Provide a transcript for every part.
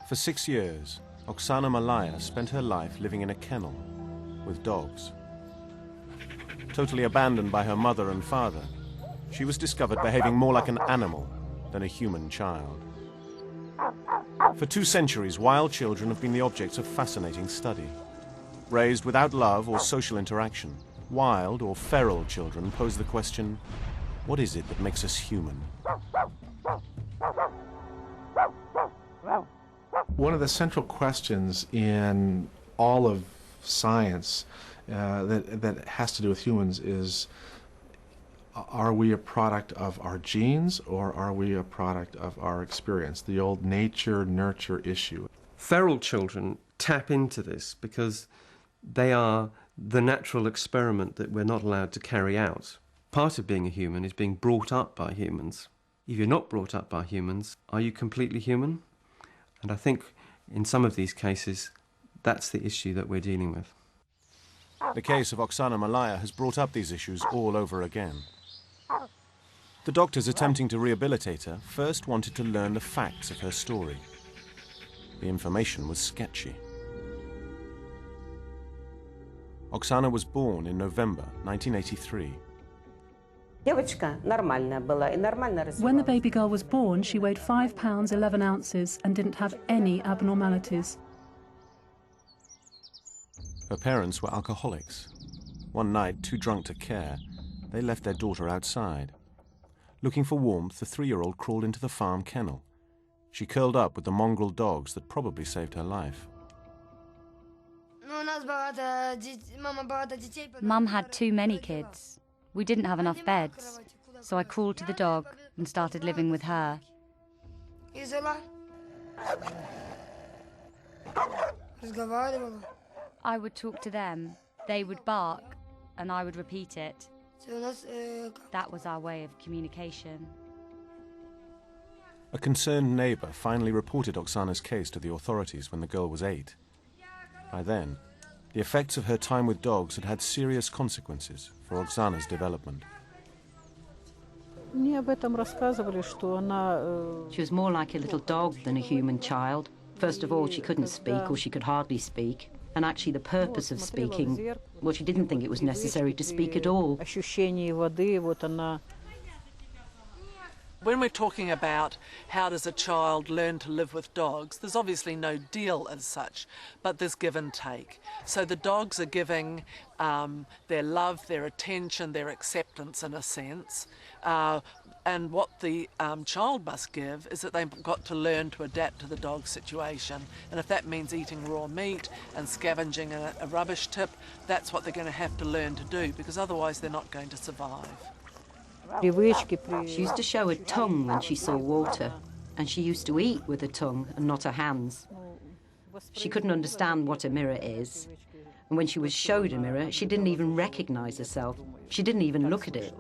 For 6 years, Oksana Malaya spent her life living in a kennel with dogs. Totally abandoned by her mother and father, she was discovered behaving more like an animal than a human child. For 2 centuries, wild children have been the objects of fascinating study. Raised without love or social interaction, wild or feral children pose the question, what is it that makes us human? One of the central questions in all of science that has to do with humans is, are we a product of our genes or are we a product of our experience? The old nature-nurture issue. Feral children tap into this because they are the natural experiment that we're not allowed to carry out. Part of being a human is being brought up by humans. If you're not brought up by humans, are you completely human? And I think in some of these cases, that's the issue that we're dealing with. The case of Oksana Malaya has brought up these issues all over again. The doctors attempting to rehabilitate her first wanted to learn the facts of her story. The information was sketchy. Oksana was born in November 1983. When the baby girl was born, she weighed 5 pounds 11 ounces and didn't have any abnormalities. Her parents were alcoholics. One night, too drunk to care, they left their daughter outside. Looking for warmth, the 3-year-old crawled into the farm kennel. She curled up with the mongrel dogs that probably saved her life. Mum had too many kids. We didn't have enough beds, so I crawled to the dog and started living with her. I would talk to them, they would bark, and I would repeat it. That was our way of communication. A concerned neighbour finally reported Oksana's case to the authorities when the girl was 8. By then, the effects of her time with dogs had had serious consequences for Oksana's development. She was more like a little dog than a human child. First of all, she couldn't speak, or she could hardly speak. And actually the purpose of speaking, well, she didn't think it was necessary to speak at all. When we're talking about how does a child learn to live with dogs, there's obviously no deal as such, but there's give and take. So the dogs are giving their love, their attention, their acceptance in a sense. And what the child must give is that they've got to learn to adapt to the dog situation. And if that means eating raw meat and scavenging a rubbish tip, that's what they're going to have to learn to do, because otherwise they're not going to survive. She used to show her tongue when she saw water, and she used to eat with her tongue and not her hands. She couldn't understand what a mirror is, and when she was showed a mirror, she didn't even recognise herself. She didn't even look at it.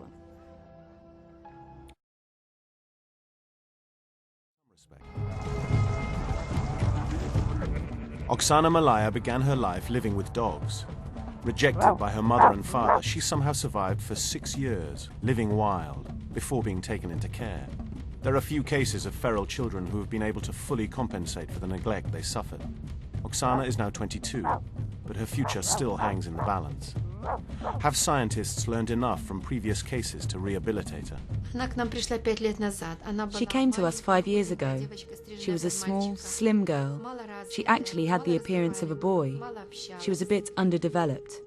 Oksana Malaya began her life living with dogs. Rejected by her mother and father, she somehow survived for 6 years, living wild, before being taken into care. There are few cases of feral children who have been able to fully compensate for the neglect they suffered. Oksana is now 22, but her future still hangs in the balance. Have scientists learned enough from previous cases to rehabilitate her? She came to us 5 years ago. She was a small, slim girl. She actually had the appearance of a boy. She was a bit underdeveloped.